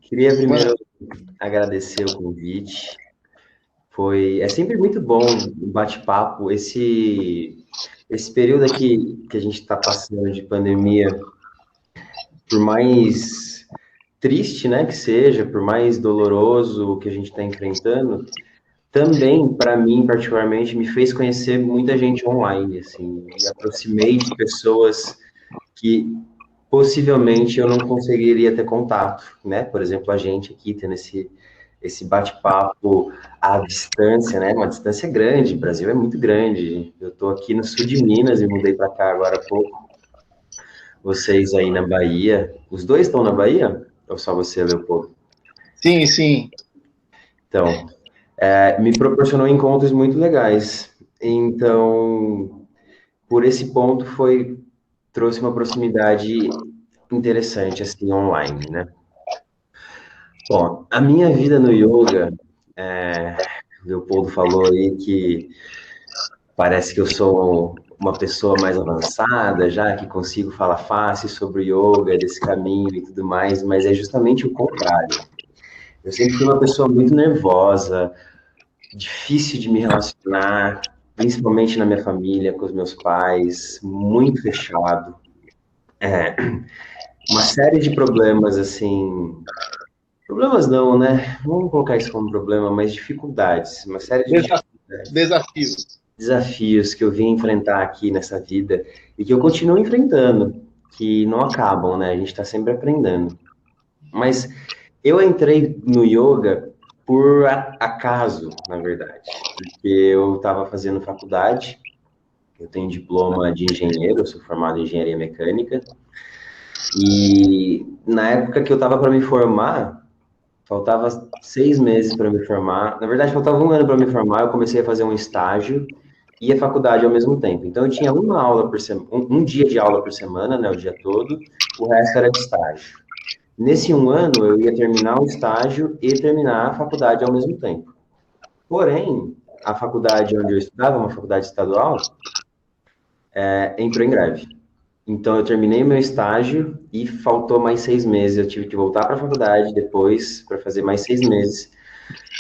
Queria Mano, primeiro agradecer o convite. É sempre muito bom o bate-papo. Esse período aqui que a gente está passando de pandemia, por mais triste, né, que seja, por mais doloroso que a gente está enfrentando, também, para mim, particularmente, me fez conhecer muita gente online, assim, me aproximei de pessoas que possivelmente eu não conseguiria ter contato, né? Por exemplo, a gente aqui tendo esse bate-papo à distância, né? Uma distância grande, o Brasil é muito grande. Eu estou aqui no sul de Minas e mudei para cá agora há pouco. Vocês aí na Bahia, os dois estão na Bahia? Ou só você, Leopoldo? sim, sim. Então, me proporcionou encontros muito legais. Então, por esse ponto trouxe uma proximidade interessante assim online, né? Bom, a minha vida no yoga, o Leopoldo falou aí que parece que eu sou uma pessoa mais avançada já, que consigo falar fácil sobre yoga, desse caminho e tudo mais, mas é justamente o contrário. Eu sempre fui uma pessoa muito nervosa, difícil de me relacionar, principalmente na minha família, com os meus pais, muito fechado. Uma série de problemas, assim, problemas não, né? Vamos colocar isso como problema, mas dificuldades, uma série de Desa- dificuldades, Desafios. desafios que eu vim enfrentar aqui nessa vida e que eu continuo enfrentando, que não acabam, né? A gente está sempre aprendendo. Mas eu entrei no yoga por acaso, na verdade, porque eu estava fazendo faculdade, eu tenho diploma de engenheiro, eu sou formado em engenharia mecânica, e na época que eu estava para me formar, faltava 6 meses para me formar. Na verdade, faltava um ano para me formar. Eu comecei a fazer um estágio e a faculdade ao mesmo tempo. Então, eu tinha uma aula por semana, um dia de aula por semana, né, o dia todo. O resto era de estágio. Nesse um ano, eu ia terminar o estágio e terminar a faculdade ao mesmo tempo. Porém, a faculdade onde eu estudava, uma faculdade estadual, entrou em greve. Então, eu terminei meu estágio e faltou mais 6 meses. Eu tive que voltar para a faculdade depois para fazer mais 6 meses.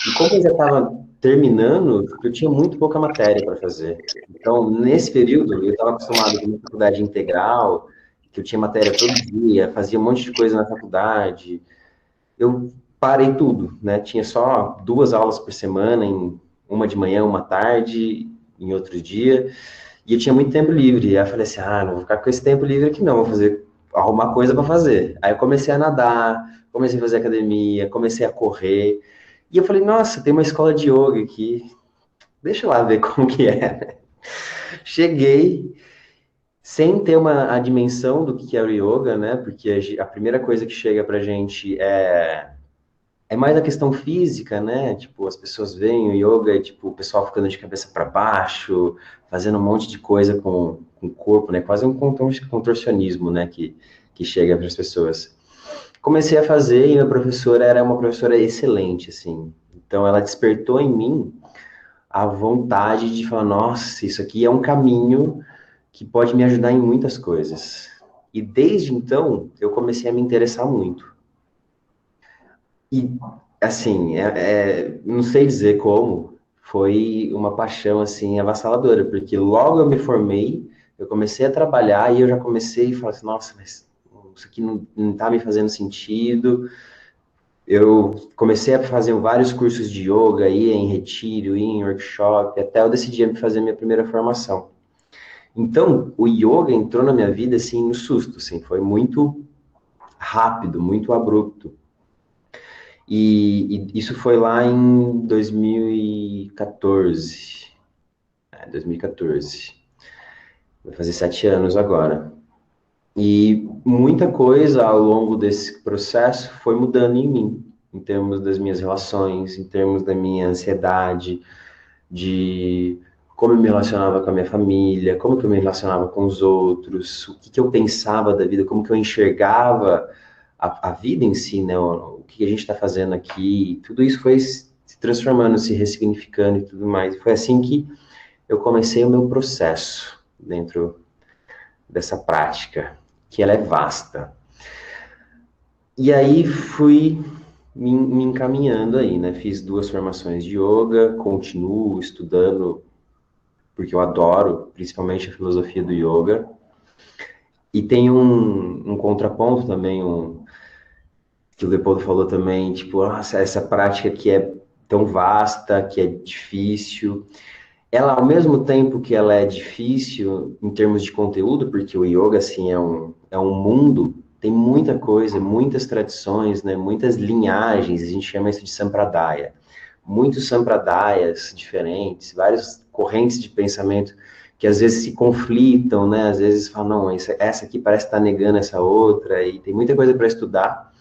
E como eu já estava terminando, eu tinha muito pouca matéria para fazer. Então, nesse período, eu estava acostumado com uma faculdade integral, que eu tinha matéria todo dia, fazia um monte de coisa na faculdade. Eu parei tudo, né? Tinha só 2 aulas por semana, uma de manhã, uma tarde, em outro dia. E eu tinha muito tempo livre. Aí eu falei assim, não vou ficar com esse tempo livre aqui não, vou arrumar coisa para fazer. Aí eu comecei a nadar, comecei a fazer academia, comecei a correr. E eu falei, nossa, tem uma escola de yoga aqui, deixa eu lá ver como que é. Cheguei, sem ter a dimensão do que é o yoga, né? Porque a primeira coisa que chega pra gente é mais a questão física, né? Tipo, as pessoas veem o yoga e, tipo, o pessoal ficando de cabeça para baixo, fazendo um monte de coisa com o corpo, né? Quase um contorcionismo, né? Que chega para as pessoas. Comecei a fazer e minha professora era uma professora excelente, assim. Então, ela despertou em mim a vontade de falar, nossa, isso aqui é um caminho que pode me ajudar em muitas coisas. E desde então, eu comecei a me interessar muito. E, assim, não sei dizer como, foi uma paixão, assim, avassaladora, porque logo eu me formei, eu comecei a trabalhar e eu já comecei a falar assim, nossa, mas isso aqui não tá me fazendo sentido. Eu comecei a fazer vários cursos de yoga, ia em retiro, ia em workshop, até eu decidi fazer minha primeira formação. Então, o yoga entrou na minha vida, assim, no susto, assim, foi muito rápido, muito abrupto. E isso foi lá em 2014. 2014. Vai fazer 7 anos agora. E muita coisa ao longo desse processo foi mudando em mim, em termos das minhas relações, em termos da minha ansiedade, de como eu me relacionava com a minha família, como que eu me relacionava com os outros, o que que eu pensava da vida, como que eu enxergava a vida em si, né? O que a gente está fazendo aqui, tudo isso foi se transformando, se ressignificando e tudo mais. E foi assim que eu comecei o meu processo dentro dessa prática, que ela é vasta. E aí fui me encaminhando aí, né? Fiz 2 formações de yoga, continuo estudando, porque eu adoro, principalmente a filosofia do yoga. E tem um contraponto também, que o Leopoldo falou também, tipo, nossa, essa prática que é tão vasta, que é difícil. Ela, ao mesmo tempo que ela é difícil em termos de conteúdo, porque o yoga, assim, é um mundo, tem muita coisa, muitas tradições, né, muitas linhagens, a gente chama isso de sampradaya. Muitos sampradayas diferentes, várias correntes de pensamento que às vezes se conflitam, né, às vezes falam, não, essa aqui parece estar negando essa outra, e tem muita coisa para estudar,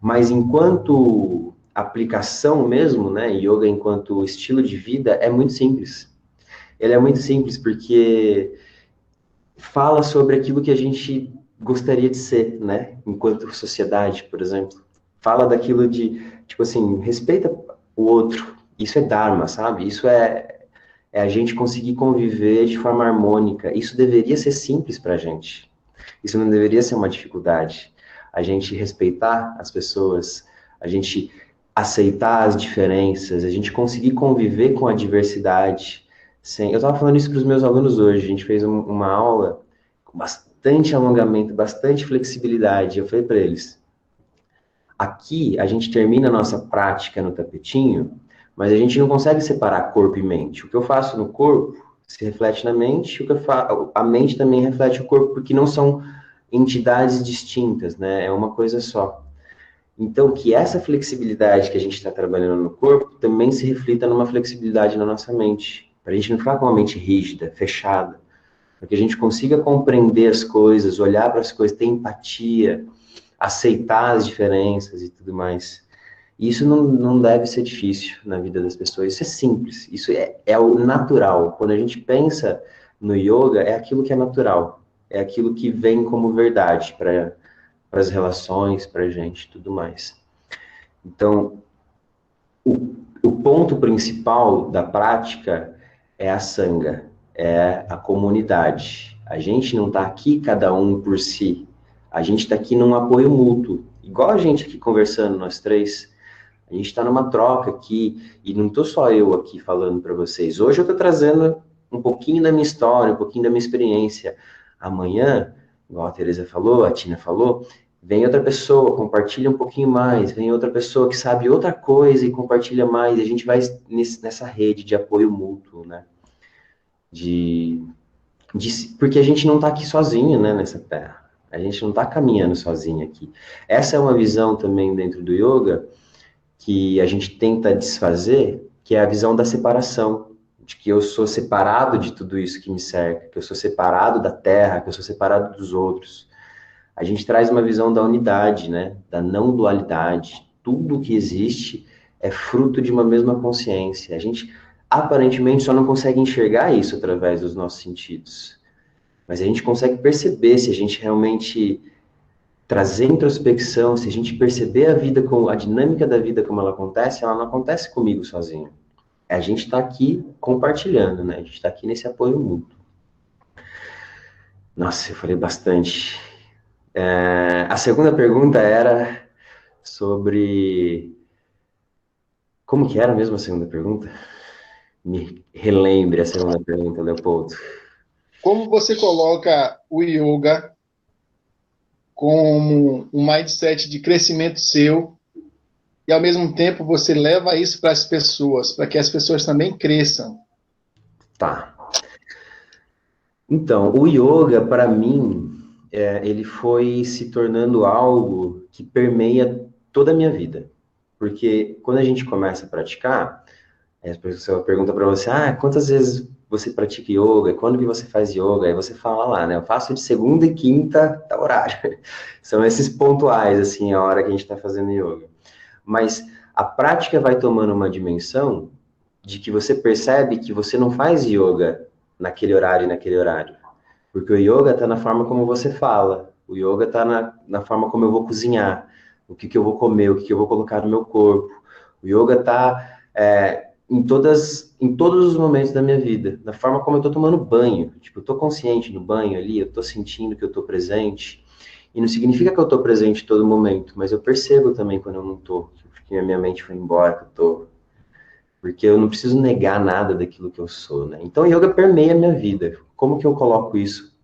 mas enquanto aplicação mesmo, né, yoga enquanto estilo de vida, é muito simples. Ele é muito simples porque fala sobre aquilo que a gente gostaria de ser, né? Enquanto sociedade, por exemplo. Fala daquilo de, tipo assim, respeita o outro. Isso é Dharma, sabe? Isso é a gente conseguir conviver de forma harmônica. Isso deveria ser simples pra gente. Isso não deveria ser uma dificuldade. A gente respeitar as pessoas, a gente aceitar as diferenças, a gente conseguir conviver com a diversidade. Sem... Eu estava falando isso para os meus alunos hoje. A gente fez uma aula com bastante alongamento, bastante flexibilidade. Eu falei para eles: aqui a gente termina a nossa prática no tapetinho, mas a gente não consegue separar corpo e mente. O que eu faço no corpo se reflete na mente, a mente também reflete o corpo, porque não são entidades distintas, né? É uma coisa só. Então, que essa flexibilidade que a gente está trabalhando no corpo também se reflita numa flexibilidade na nossa mente, para a gente não ficar com a mente rígida, fechada, para que a gente consiga compreender as coisas, olhar para as coisas, ter empatia, aceitar as diferenças e tudo mais. E isso não deve ser difícil na vida das pessoas, isso é simples, isso é o natural. Quando a gente pensa no yoga, é aquilo que é natural, é aquilo que vem como verdade para as relações, para a gente, tudo mais. Então, o ponto principal da prática é a sangha, é a comunidade. A gente não está aqui cada um por si, a gente está aqui num apoio mútuo. Igual a gente aqui conversando, nós três, a gente está numa troca aqui, e não estou só eu aqui falando para vocês. Hoje eu estou trazendo um pouquinho da minha história, um pouquinho da minha experiência. Amanhã, igual a Teresa falou, a Tina falou, vem outra pessoa, compartilha um pouquinho mais, vem outra pessoa que sabe outra coisa e compartilha mais, e a gente vai nessa rede de apoio mútuo, né? De, porque a gente não está aqui sozinho, né, nessa terra. A gente não está caminhando sozinho aqui. Essa é uma visão também dentro do yoga, que a gente tenta desfazer, que é a visão da separação, de que eu sou separado de tudo isso que me cerca, que eu sou separado da terra, que eu sou separado dos outros. A gente traz uma visão da unidade, né? Da não dualidade. Tudo que existe é fruto de uma mesma consciência. A gente aparentemente só não consegue enxergar isso através dos nossos sentidos, mas a gente consegue perceber se a gente realmente trazer introspecção, se a gente perceber a vida, com a dinâmica da vida como ela não acontece comigo sozinho. A gente está aqui compartilhando, né? A gente está aqui nesse apoio mútuo. Nossa, eu falei bastante. A segunda pergunta era sobre... Como que era mesmo a segunda pergunta? Me relembre a segunda pergunta, Leopoldo. Como você coloca o yoga como um mindset de crescimento seu e, ao mesmo tempo, você leva isso para as pessoas, para que as pessoas também cresçam? Tá. Então, o yoga, para mim, ele foi se tornando algo que permeia toda a minha vida. Porque quando a gente começa a praticar, a pessoa pergunta para você, quantas vezes você pratica yoga? Quando que você faz yoga? Aí você fala lá, né? Eu faço de segunda e quinta, tá horário. São esses pontuais, assim, a hora que a gente está fazendo yoga. Mas a prática vai tomando uma dimensão de que você percebe que você não faz yoga naquele horário e naquele horário. Porque o yoga está na forma como você fala. O yoga está na forma como eu vou cozinhar. O que eu vou comer, o que eu vou colocar no meu corpo. O yoga está em todos os momentos da minha vida. Da forma como eu estou tomando banho. Tipo, eu estou consciente no banho ali, eu estou sentindo que eu estou presente. E não significa que eu estou presente em todo momento, mas eu percebo também quando eu não estou, porque a minha mente foi embora, que eu tô, porque eu não preciso negar nada daquilo que eu sou, né? Então, yoga permeia a minha vida. Como que eu coloco isso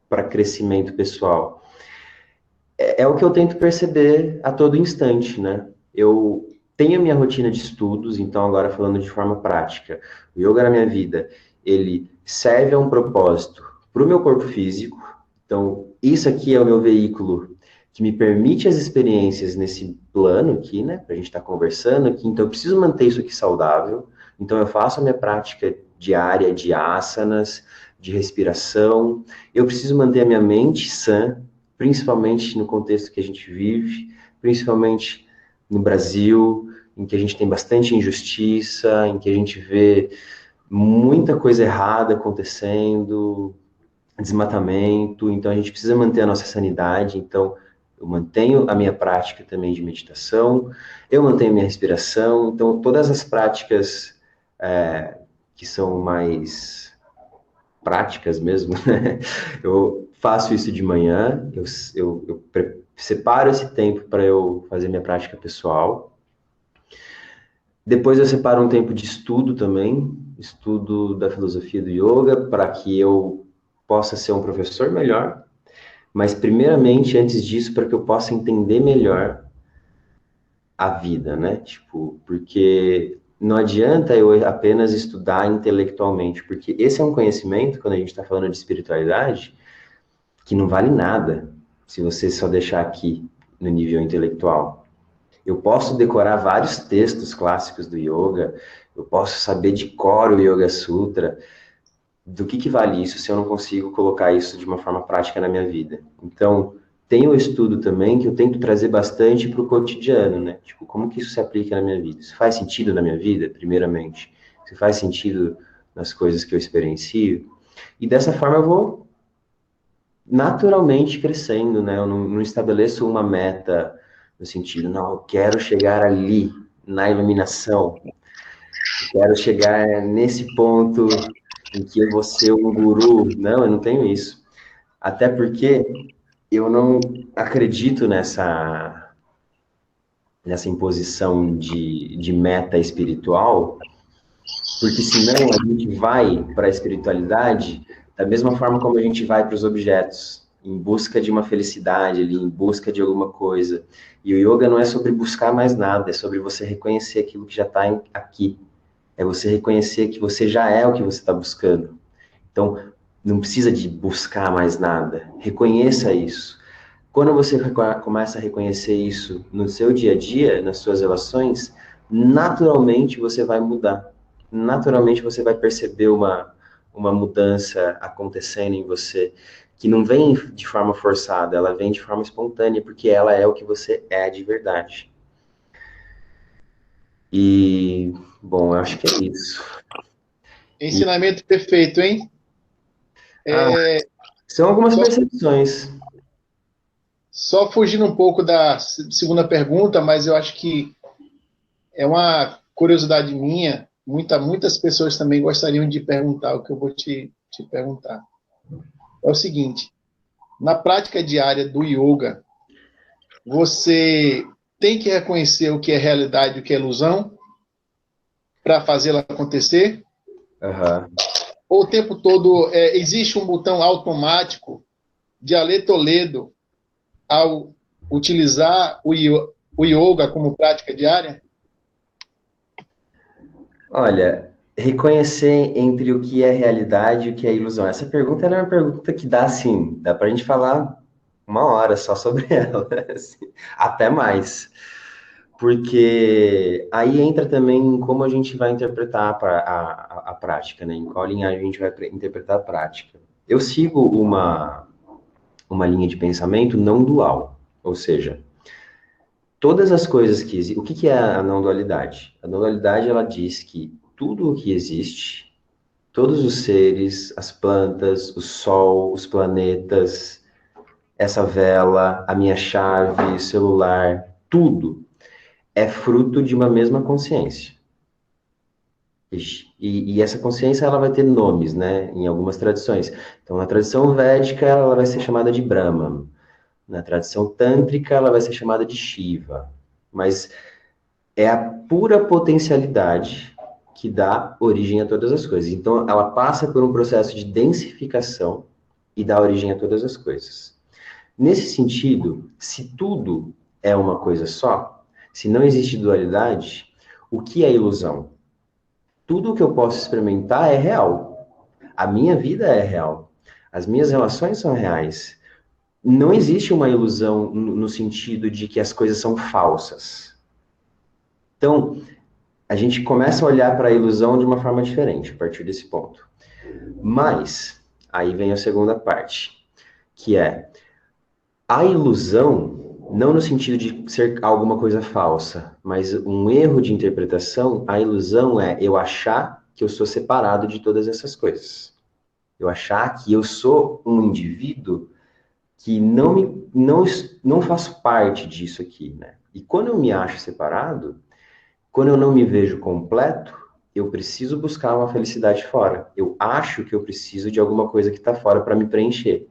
para crescimento pessoal? É o que eu tento perceber a todo instante, né? Eu tenho a minha rotina de estudos, então agora falando de forma prática, o yoga na minha vida, ele serve a um propósito para o meu corpo físico, então isso aqui é o meu veículo que me permite as experiências nesse plano aqui, né? Para a gente estar conversando aqui, então eu preciso manter isso aqui saudável, então eu faço a minha prática diária de asanas, de respiração, eu preciso manter a minha mente sã, principalmente no contexto que a gente vive, principalmente no Brasil, em que a gente tem bastante injustiça, em que a gente vê muita coisa errada acontecendo, desmatamento, então a gente precisa manter a nossa sanidade, então eu mantenho a minha prática também de meditação, eu mantenho a minha respiração, então todas as práticas que são mais práticas mesmo, né? Eu faço isso de manhã, separo esse tempo para eu fazer minha prática pessoal. Depois eu separo um tempo de estudo também, estudo da filosofia do yoga, para que eu possa ser um professor melhor, mas primeiramente, antes disso, para que eu possa entender melhor a vida, né? Tipo, porque não adianta eu apenas estudar intelectualmente, porque esse é um conhecimento, quando a gente está falando de espiritualidade, que não vale nada se você só deixar aqui no nível intelectual. Eu posso decorar vários textos clássicos do yoga, eu posso saber de cor o Yoga Sutra. Do que vale isso se eu não consigo colocar isso de uma forma prática na minha vida? Então, tem o estudo também que eu tento trazer bastante para o cotidiano, né? Tipo, como que isso se aplica na minha vida? Isso faz sentido na minha vida, primeiramente? Se faz sentido nas coisas que eu experiencio? E dessa forma eu vou naturalmente crescendo, né? Eu não estabeleço uma meta no sentido, não, eu quero chegar ali, na iluminação, eu quero chegar nesse ponto em que eu vou ser um guru. Não, eu não tenho isso. Até porque eu não acredito nessa imposição de meta espiritual, porque senão a gente vai para a espiritualidade da mesma forma como a gente vai para os objetos, em busca de uma felicidade ali, em busca de alguma coisa. E o yoga não é sobre buscar mais nada, é sobre você reconhecer aquilo que já está aqui. É você reconhecer que você já é o que você está buscando. Então, não precisa de buscar mais nada. Reconheça isso. Quando você começa a reconhecer isso no seu dia a dia, nas suas relações, naturalmente você vai mudar. Naturalmente você vai perceber uma mudança acontecendo em você, que não vem de forma forçada, ela vem de forma espontânea, porque ela é o que você é de verdade. E, bom, eu acho que é isso. Ensinamento perfeito, hein? Ah, são algumas percepções. Só fugindo um pouco da segunda pergunta, mas eu acho que é uma curiosidade minha. Muitas pessoas também gostariam de perguntar o que eu vou te perguntar. É o seguinte: na prática diária do yoga, você tem que reconhecer o que é realidade e o que é ilusão para fazê-la acontecer? Uhum. Ou o tempo todo existe um botão automático de Ale Toledo ao utilizar o yoga como prática diária? Olha, reconhecer entre o que é realidade e o que é ilusão. Essa pergunta é uma pergunta que dá, assim, dá pra gente falar uma hora só sobre ela, assim, até mais. Porque aí entra também em como a gente vai interpretar a prática, né? Em qual linhagem a gente vai interpretar a prática. Eu sigo uma linha de pensamento não dual, ou seja, todas as coisas que existem. O que é a não dualidade? A não dualidade ela diz que tudo o que existe, todos os seres, as plantas, o sol, os planetas, essa vela, a minha chave, celular, tudo é fruto de uma mesma consciência. E essa consciência ela vai ter nomes, né, em algumas tradições. Então, na tradição védica, ela vai ser chamada de Brahman. Na tradição tântrica, ela vai ser chamada de Shiva. Mas é a pura potencialidade que dá origem a todas as coisas. Então, ela passa por um processo de densificação e dá origem a todas as coisas. Nesse sentido, se tudo é uma coisa só, se não existe dualidade, o que é ilusão? Tudo o que eu posso experimentar é real. A minha vida é real. As minhas relações são reais. Não existe uma ilusão no sentido de que as coisas são falsas. Então, a gente começa a olhar para a ilusão de uma forma diferente a partir desse ponto. Mas, aí vem a segunda parte, que é a ilusão, não no sentido de ser alguma coisa falsa, mas um erro de interpretação, a ilusão é eu achar que eu sou separado de todas essas coisas. Eu achar que eu sou um indivíduo que não faço parte disso aqui, né? E quando eu me acho separado, quando eu não me vejo completo, eu preciso buscar uma felicidade fora. Eu acho que eu preciso de alguma coisa que está fora para me preencher.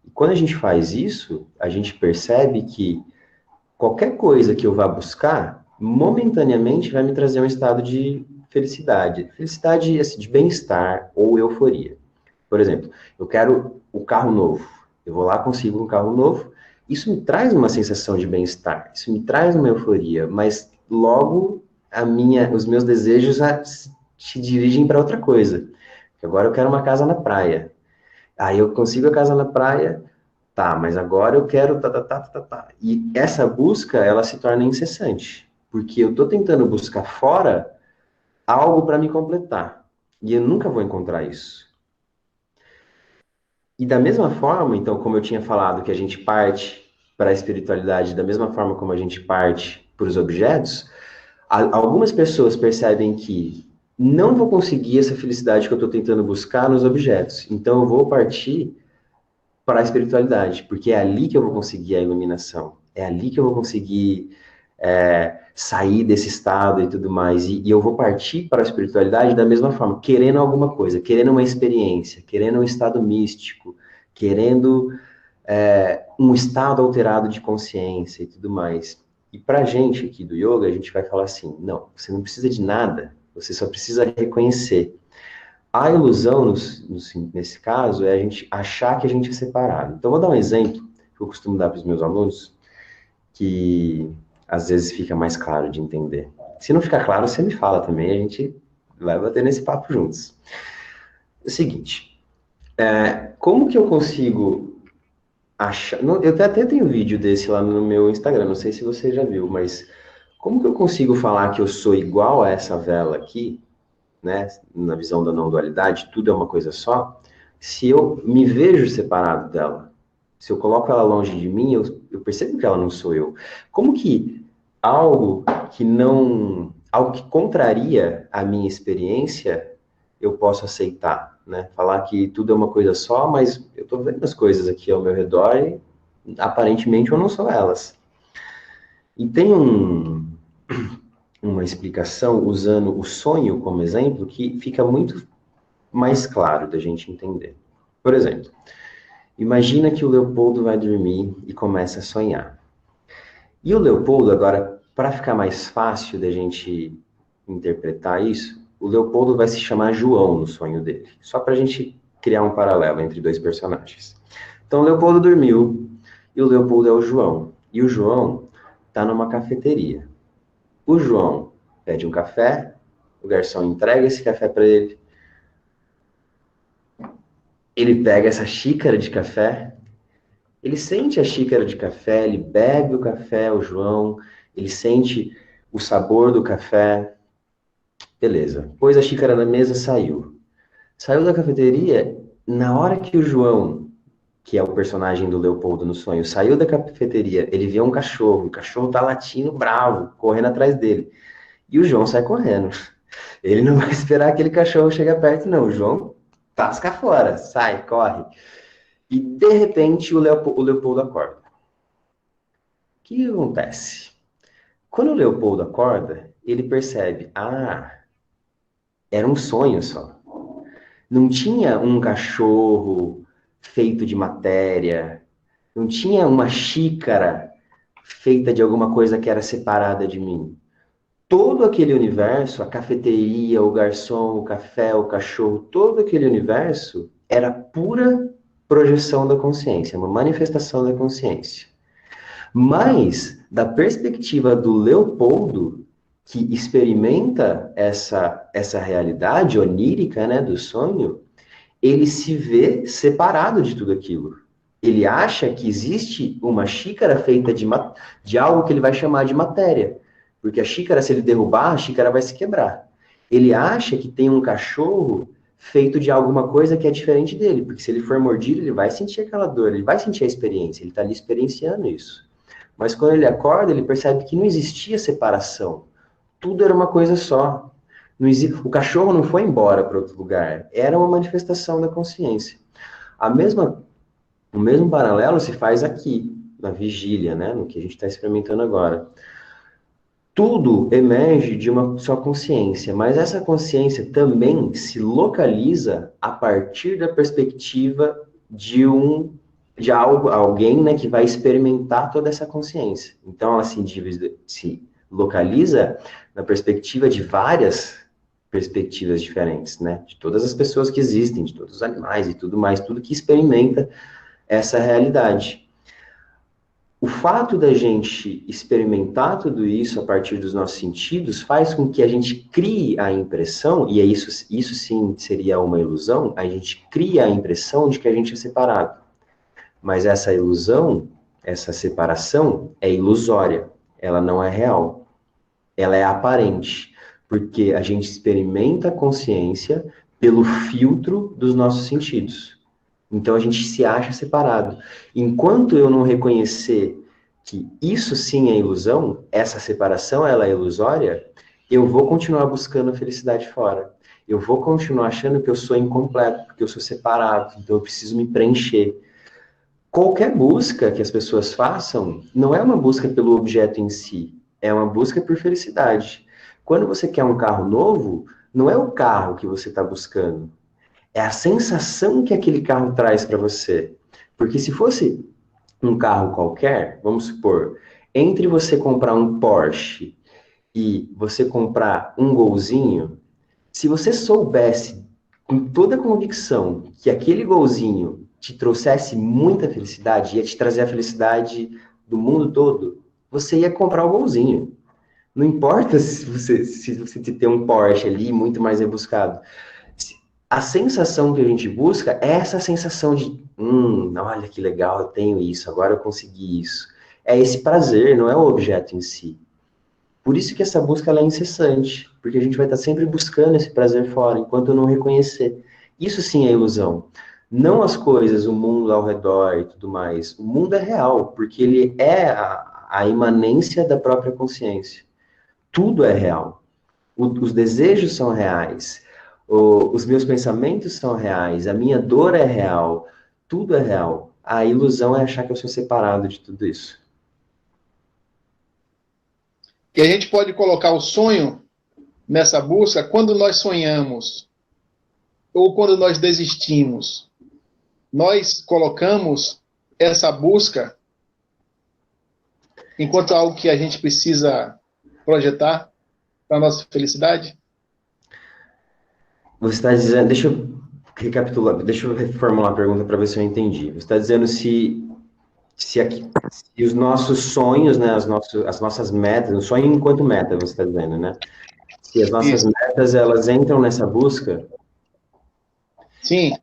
E quando a gente faz isso, a gente percebe que qualquer coisa que eu vá buscar, momentaneamente vai me trazer um estado de felicidade. Felicidade assim, de bem-estar ou euforia. Por exemplo, eu quero o carro novo. Eu vou lá, consigo um carro novo. Isso me traz uma sensação de bem-estar. Isso me traz uma euforia. Mas logo os meus desejos se dirigem para outra coisa. Agora eu quero uma casa na praia. Aí eu consigo a casa na praia, tá, mas agora eu quero tá. E essa busca, ela se torna incessante, porque eu tô tentando buscar fora algo para me completar. E eu nunca vou encontrar isso. E da mesma forma, então, como eu tinha falado que a gente parte para a espiritualidade da mesma forma como a gente parte para os objetos, algumas pessoas percebem que não vou conseguir essa felicidade que eu estou tentando buscar nos objetos. Então, eu vou partir para a espiritualidade, porque é ali que eu vou conseguir a iluminação. É ali que eu vou conseguir sair desse estado e tudo mais. E eu vou partir para a espiritualidade da mesma forma, querendo alguma coisa, querendo uma experiência, querendo um estado místico, querendo um estado alterado de consciência e tudo mais. E para a gente aqui do yoga, a gente vai falar assim: não, você não precisa de nada, você só precisa reconhecer. A ilusão, nesse caso, é a gente achar que a gente é separado. Então, vou dar um exemplo que eu costumo dar para os meus alunos, que às vezes fica mais claro de entender. Se não ficar claro, você me fala também, a gente vai bater nesse papo juntos. É o seguinte, como que eu consigo achar... Eu até tenho um vídeo desse lá no meu Instagram, não sei se você já viu, mas como que eu consigo falar que eu sou igual a essa vela aqui, né, na visão da não dualidade, tudo é uma coisa só, se eu me vejo separado dela, se eu coloco ela longe de mim, eu percebo que ela não sou eu. Como que algo algo que contraria a minha experiência, eu posso aceitar, né? Falar que tudo é uma coisa só, mas eu estou vendo as coisas aqui ao meu redor e aparentemente eu não sou elas. E tem uma explicação usando o sonho como exemplo que fica muito mais claro da gente entender. Por exemplo, imagina que o Leopoldo vai dormir e começa a sonhar. E o Leopoldo, agora, para ficar mais fácil da gente interpretar isso, o Leopoldo vai se chamar João no sonho dele. Só para a gente criar um paralelo entre dois personagens. Então, o Leopoldo dormiu e o Leopoldo é o João. E o João está numa cafeteria. O João pede um café, o garçom entrega esse café para ele. Ele pega essa xícara de café, ele sente a xícara de café, ele bebe o café, o João, ele sente o sabor do café. Beleza. Pôs a xícara na mesa, saiu. Saiu da cafeteria, na hora que o João, que é o personagem do Leopoldo no sonho, saiu da cafeteria, ele vê um cachorro, o cachorro tá latindo bravo, correndo atrás dele. E o João sai correndo. Ele não vai esperar aquele cachorro chegar perto, não. O João tasca fora, sai, corre. E, de repente, o Leopoldo acorda. O que acontece? Quando o Leopoldo acorda, ele percebe, era um sonho só. Não tinha um cachorro feito de matéria, Não tinha uma xícara feita de alguma coisa que era separada de mim. Todo aquele universo, a cafeteria, o garçom, o café, o cachorro, todo aquele universo era pura projeção da consciência, uma manifestação da consciência. Mas, da perspectiva do Leopoldo, que experimenta essa realidade onírica, né, do sonho, ele se vê separado de tudo aquilo. Ele acha que existe uma xícara feita de algo que ele vai chamar de matéria. Porque a xícara, se ele derrubar, a xícara vai se quebrar. Ele acha que tem um cachorro feito de alguma coisa que é diferente dele. Porque se ele for mordido, ele vai sentir aquela dor, ele vai sentir a experiência. Ele está ali experienciando isso. Mas quando ele acorda, ele percebe que não existia separação. Tudo era uma coisa só. O cachorro não foi embora para outro lugar. Era uma manifestação da consciência. O mesmo paralelo se faz aqui, na vigília, né? No que a gente está experimentando agora. Tudo emerge de uma só consciência, mas essa consciência também se localiza a partir da perspectiva de alguém, né, que vai experimentar toda essa consciência. Então, ela se localiza na perspectiva de várias perspectivas diferentes, né? De todas as pessoas que existem, de todos os animais e tudo mais, tudo que experimenta essa realidade. O fato da gente experimentar tudo isso a partir dos nossos sentidos faz com que a gente crie a impressão, e isso sim seria uma ilusão, a gente cria a impressão de que a gente é separado. Mas essa ilusão, essa separação é ilusória, ela não é real, ela é aparente, porque a gente experimenta a consciência pelo filtro dos nossos sentidos. Então a gente se acha separado. Enquanto eu não reconhecer que isso sim é ilusão, essa separação ela é ilusória, eu vou continuar buscando a felicidade fora. Eu vou continuar achando que eu sou incompleto, porque eu sou separado, então eu preciso me preencher. Qualquer busca que as pessoas façam não é uma busca pelo objeto em si, é uma busca por felicidade. Quando você quer um carro novo, não é o carro que você está buscando, é a sensação que aquele carro traz para você. Porque se fosse um carro qualquer, vamos supor, entre você comprar um Porsche e você comprar um Golzinho, se você soubesse com toda a convicção que aquele Golzinho te trouxesse muita felicidade, ia te trazer a felicidade do mundo todo, você ia comprar o Golzinho. Não importa se você tem um Porsche ali muito mais rebuscado. A sensação que a gente busca é essa sensação de, olha que legal, eu tenho isso, agora eu consegui isso. É esse prazer, não é o objeto em si. Por isso que essa busca ela é incessante, porque a gente vai estar sempre buscando esse prazer fora, enquanto eu não reconhecer. Isso sim é ilusão. Não as coisas, o mundo ao redor e tudo mais. O mundo é real, porque ele é a imanência da própria consciência. Tudo é real. Os desejos são reais. Os meus pensamentos são reais, a minha dor é real, tudo é real. A ilusão é achar que eu sou separado de tudo isso. E a gente pode colocar o sonho nessa busca quando nós sonhamos ou quando nós desistimos. Nós colocamos essa busca enquanto algo que a gente precisa projetar para a nossa felicidade? Você está dizendo, deixa eu recapitular, deixa eu reformular a pergunta para ver se eu entendi. Você está dizendo se os nossos sonhos, né, as nossas metas, o sonho enquanto meta, você está dizendo, né? Se as nossas metas, elas entram nessa busca? Sim.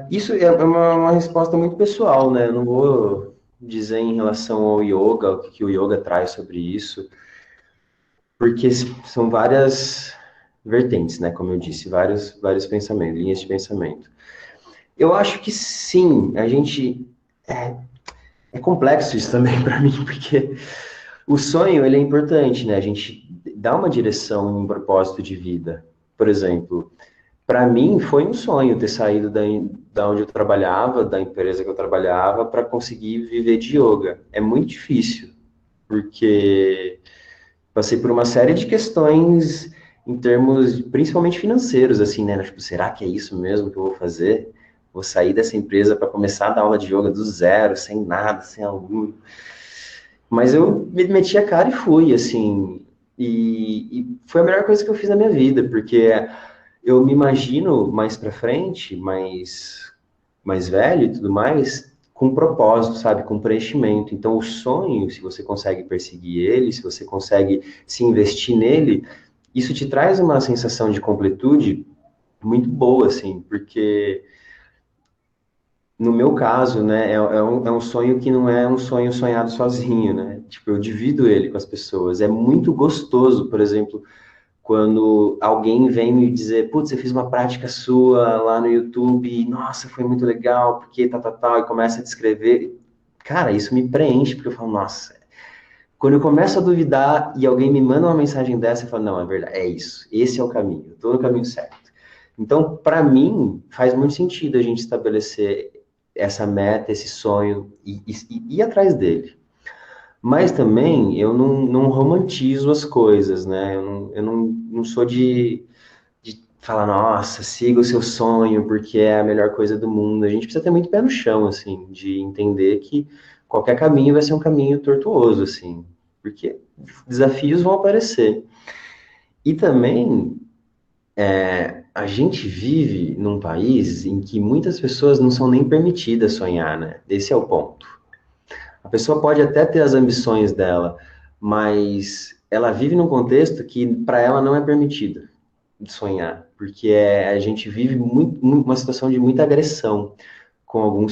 Isso é uma resposta muito pessoal, né? Eu não vou dizer em relação ao yoga, o que o yoga traz sobre isso, porque são várias vertentes, né? Como eu disse, vários pensamentos, linhas de pensamento. Eu acho que sim, a gente... É complexo isso também para mim, porque o sonho, ele é importante, né? A gente dá uma direção, um propósito de vida. Por exemplo, para mim foi um sonho ter saído da onde eu trabalhava, da empresa que eu trabalhava, para conseguir viver de yoga. É muito difícil, porque passei por uma série de questões em termos, principalmente financeiros, assim, né? Tipo, será que é isso mesmo que eu vou fazer? vou sair dessa empresa para começar a dar aula de yoga do zero, sem nada, sem aluno. Mas eu me meti a cara e fui, assim, e foi a melhor coisa que eu fiz na minha vida, porque eu me imagino mais para frente, mais velho e tudo mais, com propósito, sabe, com preenchimento. Então, o sonho, se você consegue perseguir ele, se você consegue se investir nele, isso te traz uma sensação de completude muito boa, assim, porque no meu caso, né, é um sonho que não é um sonho sonhado sozinho, né? Tipo, eu divido ele com as pessoas. É muito gostoso, por exemplo, quando alguém vem me dizer, putz, você fez uma prática sua lá no YouTube, e, nossa, foi muito legal, porque tal, e começa a descrever. Cara, isso me preenche, porque eu falo, nossa, quando eu começo a duvidar e alguém me manda uma mensagem dessa, eu falo, não, é verdade, é isso, esse é o caminho, eu tô no caminho certo. Então, para mim, faz muito sentido a gente estabelecer essa meta, esse sonho e ir atrás dele. Mas também eu não romantizo as coisas, né? Eu não sou de falar, nossa, siga o seu sonho porque é a melhor coisa do mundo. A gente precisa ter muito pé no chão, assim, de entender que qualquer caminho vai ser um caminho tortuoso, assim, porque desafios vão aparecer. E também a gente vive num país em que muitas pessoas não são nem permitidas sonhar, né? Esse é o ponto. A pessoa pode até ter as ambições dela, mas ela vive num contexto que para ela não é permitido de sonhar, porque a gente vive uma situação de muita agressão com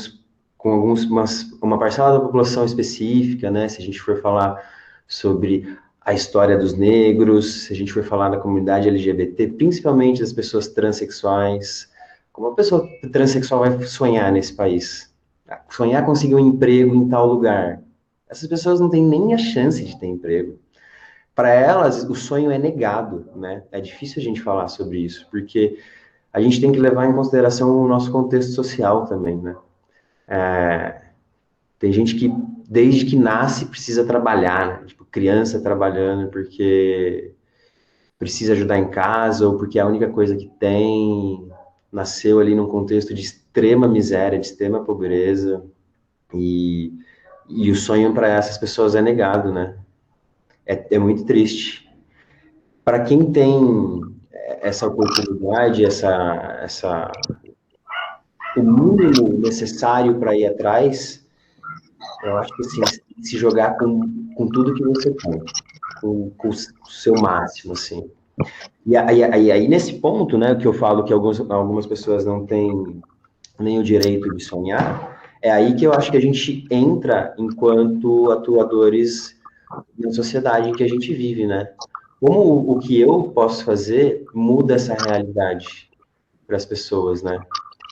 uma parcela da população específica, né? Se a gente for falar sobre a história dos negros, se a gente for falar da comunidade LGBT, principalmente das pessoas transexuais, como uma pessoa transexual vai sonhar nesse país? Sonhar conseguir um emprego em tal lugar. Essas pessoas não têm nem a chance de ter emprego. Para elas, o sonho é negado, né? É difícil a gente falar sobre isso, porque a gente tem que levar em consideração o nosso contexto social também, né? Tem gente que, desde que nasce, precisa trabalhar, né? Tipo, criança trabalhando porque precisa ajudar em casa ou porque é a única coisa que tem, nasceu ali num contexto de extrema miséria, de extrema pobreza, e, e o sonho para essas pessoas é negado, né? É muito triste. Para quem tem essa oportunidade, o mínimo necessário para ir atrás, eu acho que assim, se jogar com tudo que você tem, com o seu máximo, assim. E aí, nesse ponto, né, que eu falo que algumas pessoas não têm nem o direito de sonhar, é aí que eu acho que a gente entra enquanto atuadores na sociedade em que a gente vive, né? Como o que eu posso fazer muda essa realidade para as pessoas, né?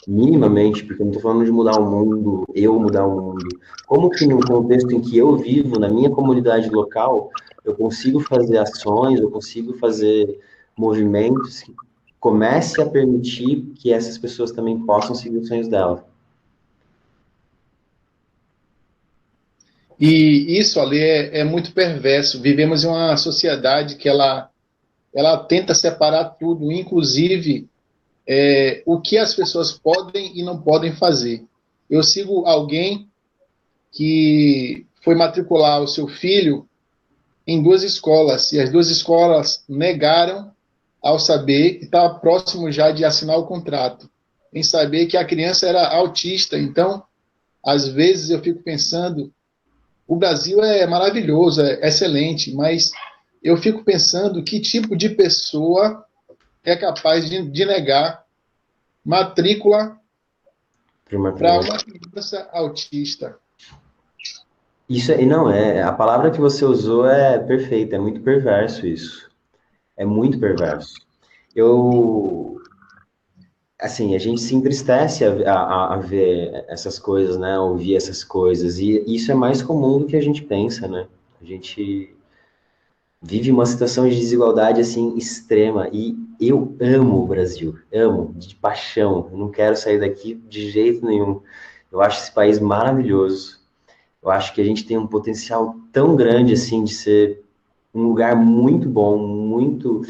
Minimamente, porque eu não estou falando de mudar o mundo, eu mudar o mundo. Como que no contexto em que eu vivo, na minha comunidade local, eu consigo fazer ações, eu consigo fazer movimentos que comece a permitir que essas pessoas também possam seguir os sonhos delas. E isso ali é muito perverso. Vivemos em uma sociedade que ela tenta separar tudo, inclusive o que as pessoas podem e não podem fazer. Eu sigo alguém que foi matricular o seu filho em duas escolas, e as duas escolas negaram ao saber que estava próximo já de assinar o contrato, em saber que a criança era autista. Então, às vezes eu fico pensando, o Brasil é maravilhoso, é excelente, mas eu fico pensando que tipo de pessoa é capaz de negar matrícula Para uma para criança. uma criança autista. Isso aí não é. A palavra que você usou é perfeita, é muito perverso isso. É muito perverso. Eu, assim, a gente se entristece a ver essas coisas, né? A ouvir essas coisas. E isso é mais comum do que a gente pensa, né? A gente vive uma situação de desigualdade, assim, extrema. E eu amo o Brasil. Amo, de paixão. Eu não quero sair daqui de jeito nenhum. Eu acho esse país maravilhoso. Eu acho que a gente tem um potencial tão grande, assim, de ser um lugar muito bom, muito.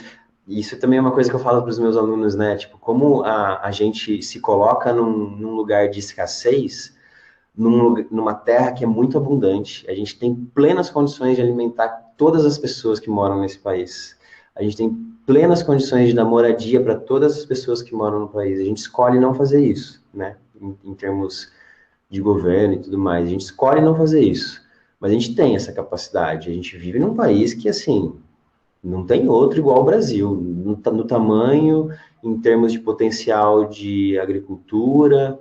Isso também é uma coisa que eu falo para os meus alunos, né? Tipo, como a gente se coloca num lugar de escassez, numa terra que é muito abundante. A gente tem plenas condições de alimentar todas as pessoas que moram nesse país. A gente tem plenas condições de dar moradia para todas as pessoas que moram no país. A gente escolhe não fazer isso, né? Em termos de governo e tudo mais. A gente escolhe não fazer isso. Mas a gente tem essa capacidade. A gente vive num país que, assim, não tem outro igual ao Brasil. No tamanho, em termos de potencial de agricultura,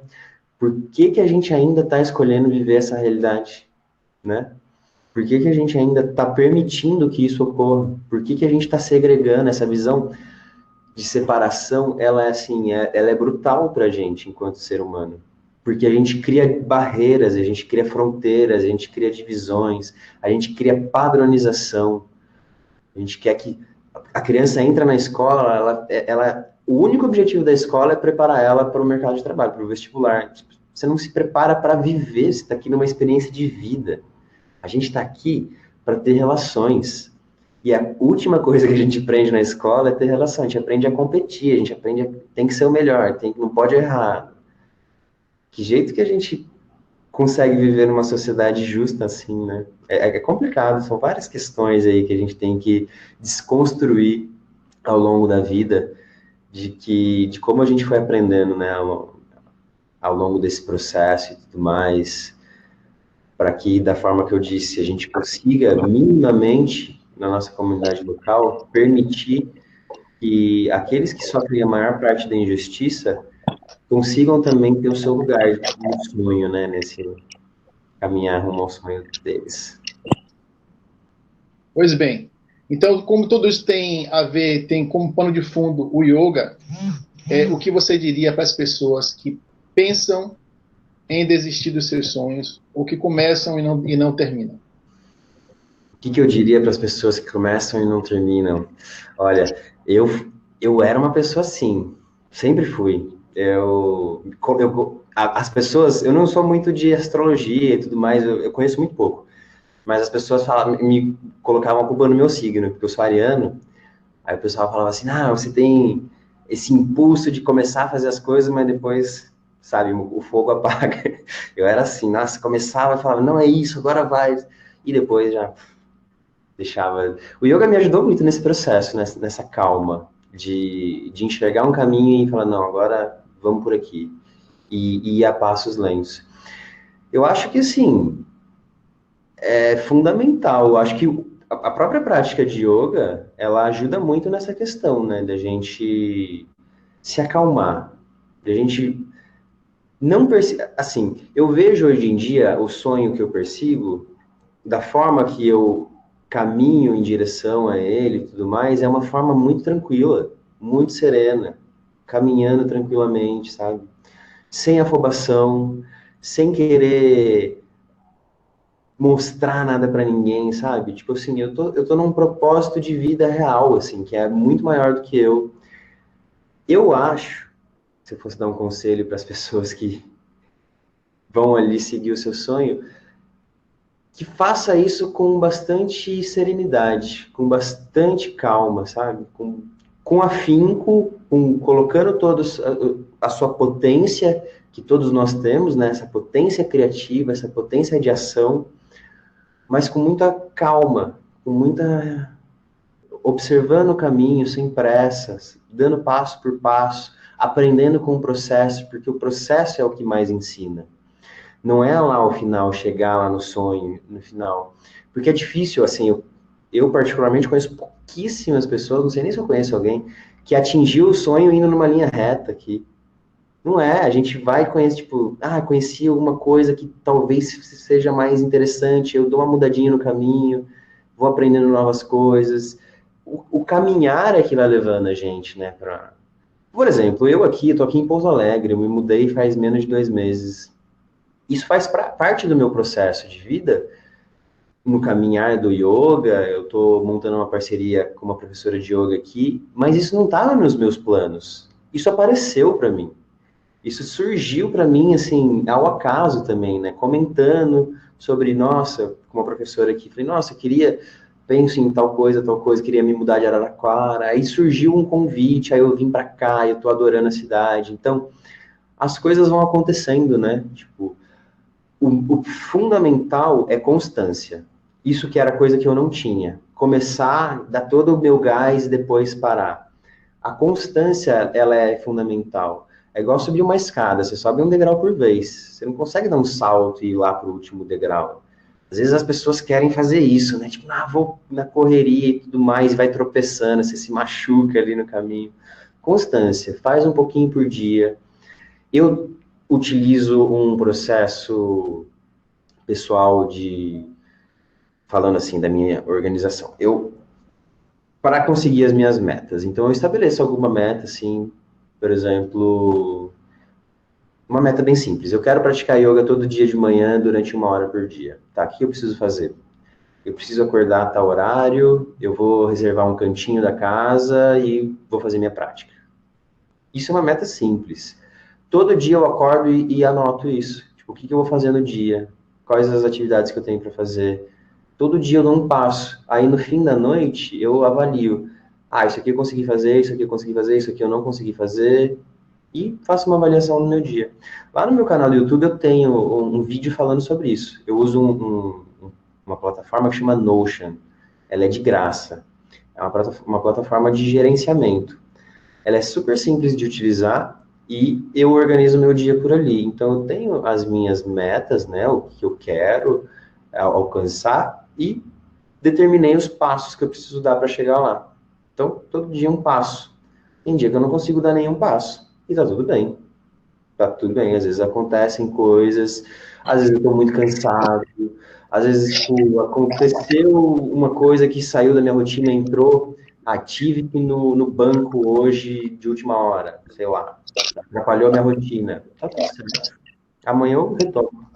por que que a gente ainda está escolhendo viver essa realidade, né? Por que que a gente ainda está permitindo que isso ocorra? Por que que a gente está segregando essa visão de separação? Ela é assim, ela é brutal para a gente enquanto ser humano, porque a gente cria barreiras, a gente cria fronteiras, a gente cria divisões, a gente cria padronização. A gente quer que a criança entra na escola, o único objetivo da escola é preparar ela para o mercado de trabalho, para o vestibular. Você não se prepara para viver, você está aqui numa experiência de vida. A gente está aqui para ter relações. E a última coisa que a gente aprende na escola é ter relação. A gente aprende a competir, a gente aprende tem que ser o melhor, não pode errar. Que jeito que a gente consegue viver numa sociedade justa assim, né? É complicado, são várias questões aí que a gente tem que desconstruir ao longo da vida, de como a gente foi aprendendo, né, ao longo desse processo e tudo mais, para que, da forma que eu disse, a gente consiga minimamente, na nossa comunidade local, permitir que aqueles que sofrem a maior parte da injustiça consigam também ter o seu lugar no sonho, né, nesse caminhar rumo ao sonho deles. Pois bem, então, como tudo isso tem a ver, tem como pano de fundo o yoga, o que você diria para as pessoas que pensam em desistir dos seus sonhos, ou que começam e não terminam? O que que eu diria para as pessoas que começam e não terminam? Olha, eu, eu era uma pessoa assim, sempre fui. As pessoas, eu não sou muito de astrologia e tudo mais, eu conheço muito pouco. Mas as pessoas me colocavam a culpa no meu signo, porque eu sou ariano. Aí o pessoal falava assim: ah, você tem esse impulso de começar a fazer as coisas, mas depois, sabe, o fogo apaga. Eu era assim, nossa, começava e falava: não é isso, agora vai. E depois já deixava. O yoga me ajudou muito nesse processo, nessa calma, de enxergar um caminho e falar: não, agora vamos por aqui. E ir a passos lentos. Eu acho que, assim, é fundamental. Eu acho que a própria prática de yoga, ela ajuda muito nessa questão, né? Da gente se acalmar, da gente não perceber. Assim, eu vejo hoje em dia o sonho que eu persigo, da forma que eu caminho em direção a ele e tudo mais, é uma forma muito tranquila, muito serena, caminhando tranquilamente, sabe? Sem afobação, sem querer mostrar nada para ninguém, sabe? Tipo assim, eu tô num propósito de vida real, assim, que é muito maior do que eu. Eu acho, se eu fosse dar um conselho para as pessoas que vão ali seguir o seu sonho, que faça isso com bastante serenidade, com bastante calma, sabe? Com afinco, colocando todos a sua potência que todos nós temos, né? Essa potência criativa, essa potência de ação, mas com muita calma, com muita observando o caminho sem pressas, dando passo por passo, aprendendo com o processo, porque o processo é o que mais ensina. Não é lá o final, chegar lá no sonho, no final. Porque é difícil, assim, eu particularmente conheço pouquíssimas pessoas, não sei nem se eu conheço alguém, que atingiu o sonho indo numa linha reta aqui. Não é, a gente vai e conhece, tipo, conheci alguma coisa que talvez seja mais interessante, eu dou uma mudadinha no caminho, vou aprendendo novas coisas. O caminhar é que vai levando a gente, né, pra... Por exemplo, tô aqui em Pouso Alegre, eu me mudei faz menos de 2 meses. Isso faz parte do meu processo de vida, no caminhar do yoga, eu tô montando uma parceria com uma professora de yoga aqui, mas isso não estava nos meus planos. Isso apareceu para mim. Isso surgiu para mim, assim, ao acaso também, né? Comentando sobre, nossa, com uma professora aqui, falei, nossa, eu queria penso em tal coisa, queria me mudar de Araraquara, aí surgiu um convite, aí eu vim para cá, eu tô adorando a cidade. Então, as coisas vão acontecendo, né? Tipo, o fundamental é constância. Isso que era coisa que eu não tinha. Começar, dar todo o meu gás e depois parar. A constância, ela é fundamental. É igual subir uma escada, você sobe um degrau por vez. Você não consegue dar um salto e ir lá para o último degrau. Às vezes as pessoas querem fazer isso, né? Tipo, vou na correria e tudo mais, e vai tropeçando, você se machuca ali no caminho. Constância, faz um pouquinho por dia. Eu utilizo um processo pessoal falando assim, da minha organização. Para conseguir as minhas metas. Então, eu estabeleço alguma meta, assim, por exemplo, uma meta bem simples. Eu quero praticar yoga todo dia de manhã durante 1 hora por dia. Tá, o que eu preciso fazer? Eu preciso acordar a tal horário, eu vou reservar um cantinho da casa e vou fazer minha prática. Isso é uma meta simples. Todo dia eu acordo e anoto isso. Tipo, o que eu vou fazer no dia? Quais as atividades que eu tenho para fazer? Todo dia eu dou um passo. Aí no fim da noite eu avalio. Isso aqui eu consegui fazer, isso aqui eu consegui fazer, isso aqui eu não consegui fazer. E faço uma avaliação no meu dia. Lá no meu canal do YouTube eu tenho um vídeo falando sobre isso. Eu uso uma plataforma que chama Notion. Ela é de graça. É uma plataforma de gerenciamento. Ela é super simples de utilizar e eu organizo meu dia por ali. Então, eu tenho as minhas metas, né, o que eu quero alcançar e determinei os passos que eu preciso dar para chegar lá. Então, todo dia um passo. Tem dia que eu não consigo dar nenhum passo e tá tudo bem. Tá tudo bem, às vezes acontecem coisas, às vezes eu estou muito cansado, às vezes, tipo, aconteceu uma coisa que saiu da minha rotina, entrou, tive que ir no banco hoje de última hora, sei lá, atrapalhou a minha rotina. Tá tudo certo. Amanhã eu retomo.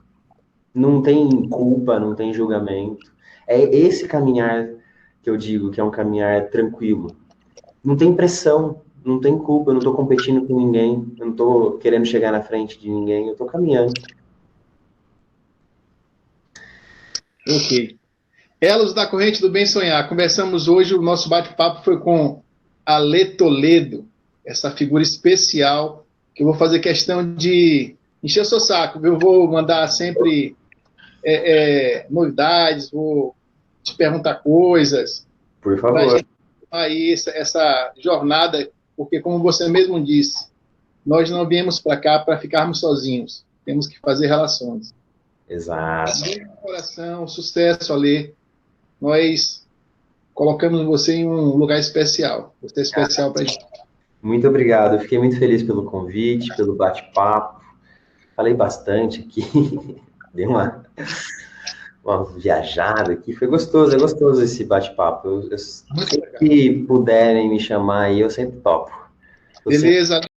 Não tem culpa, não tem julgamento. É esse caminhar que eu digo que é um caminhar tranquilo. Não tem pressão, não tem culpa, eu não estou competindo com ninguém, eu não estou querendo chegar na frente de ninguém, eu estou caminhando. Ok. Elos da Corrente do Bem Sonhar. Conversamos hoje, o nosso bate-papo foi com Ale Toledo, essa figura especial, que eu vou fazer questão de encher o seu saco. Eu vou mandar sempre novidades, vou te perguntar coisas. Por Para a favor. gente aí essa jornada, porque, como você mesmo disse, nós não viemos para cá para ficarmos sozinhos. Temos que fazer relações. Exato. Coração, sucesso, Ale. Nós colocamos você em um lugar especial. Você é especial para a gente. Muito obrigado, eu fiquei muito feliz pelo convite, pelo bate-papo. Falei bastante aqui, dei uma viajada aqui, foi gostoso, é gostoso esse bate-papo. Sempre que puderem me chamar aí, eu sempre topo. Beleza.